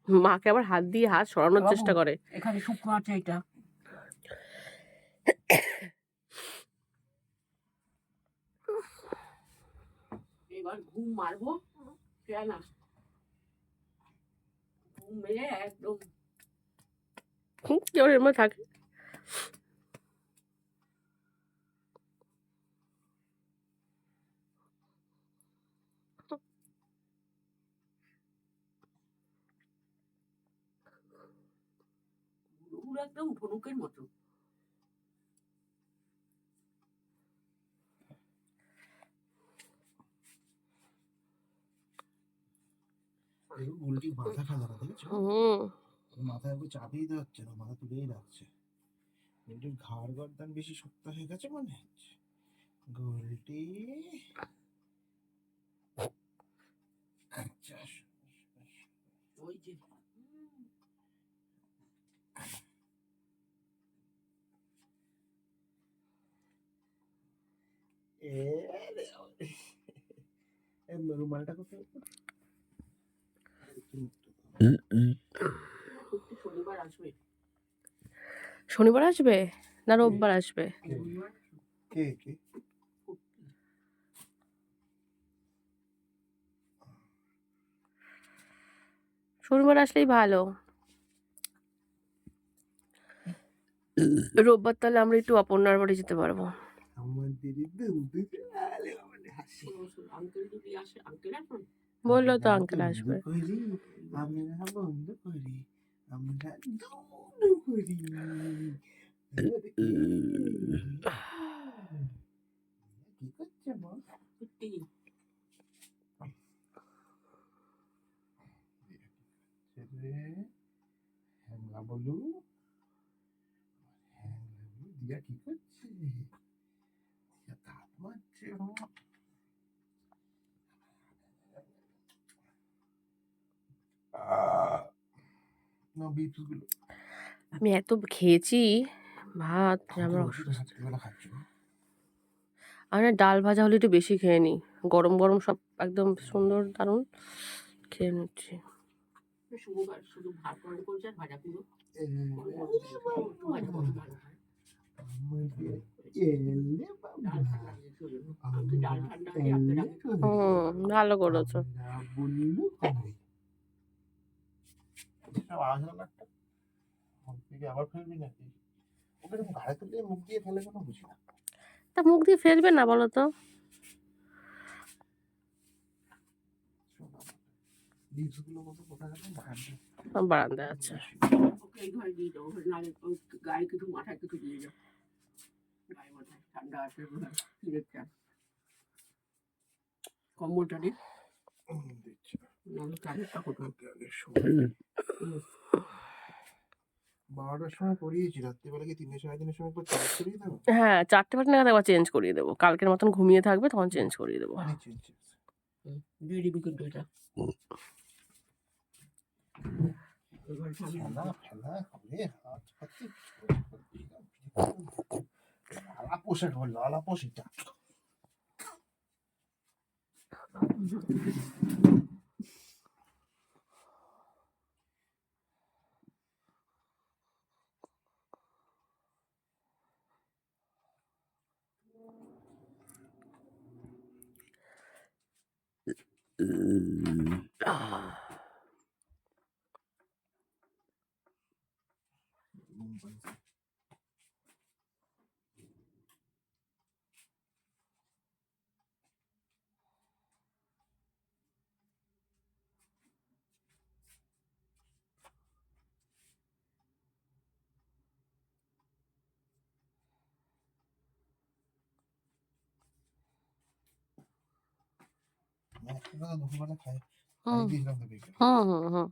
মাকে আবার হাত দিয়ে হাত সরানোর বাবু, চেষ্টা করে। এখানে শুকনো আছে এটা। এবার ঘুম মারবো, কেন ঘুম মেরে একদম কেউ এর মধ্যে থাকে। পুরো একদম ধনুকের মতো। উল্টি মাথা খাওয়া দেখেছো? হুম, মাথায় একটু চাপিয়ে দেওয়া হচ্ছে না, মাথা তুলেই রাখছে। গোলটির ঘাড় গর্দান বেশি শক্ত হয়ে গেছে মনে হচ্ছে। গোলটি আচ্ছা, ওই যে রুমালটা কোথায়? শনিবার আসবে। শনিবার আসবে না রোববার আসবে? কে কে? শনিবার আসলেই ভালো। রোববার তাহলে আমরা একটু অপর্ণার বাড়ি যেতে পারবো। আঙ্কেল যদি আসে, আঙ্কেল আসুন। বললো তো আঙ্কেল আসবে। আমরা বন্ধ করি, আমরা দুনু করি। কি করছে বল? সত্যি হ্যাংলা বলু, দিয়া কি করছে? দিয়া দাঁত মারছে। না বিপস গুলো আমি এত খেয়েছি ভাত যে আমার অসুস্থ। রাত্রিবেলা খাচ্ছ? আমি না ডাল ভাজা হলে একটু বেশি খেয়ে নিই। গরম গরম সব একদম সুন্দর দারুণ খেয়ে নিচ্ছি। শুক্রবার শুধু ভাত গরম করেছে আর ভাজা পুরো ভাজা বড় ভালো হয়। ডাল ঠান্ডা দিয়েছে ওই জন্য। আমি তো ডাল ঠান্ডা হলে আপনার আগে খাবো। ভালো করেছো। আবার ফেলবি নাকি? ওকে এরকম ঘাড়ে তুলে মুখ দিয়ে ফেলে কেন বুঝি না। তা মুখ দিয়ে ফেলবে না বলো তো? বারান্দায় আছে। ওকে এই ঘরে দিয়ে যাবো, নাহলে গায়ে কিছু মাথায় কিছু দিয়ে যাও। গায়ে মাথায় ঠান্ডা আছে কম্বলটা নেই, নাহলে চাদরটা কোথায়? 12টার সময় পড়িয়েছি, রাত্রিবেলা কি 3টে 3:30 সময় পর চেঞ্জ করিয়ে দেবো? হ্যাঁ 4টে নাগাদ আবার চেঞ্জ করিয়ে দেবো। কালকের মতন ঘুমিয়ে থাকবে তখন চেঞ্জ করিয়ে দেবো। দিয়ে দিবি কিন্তু এটা ফেলা ফেলা করে হাত ফাতে আলাপোষে ধরলো, আলাপোষিটা দুপুরবেলা খাই দিয়েছিলাম তো বিকেলে। হুম হুম হুম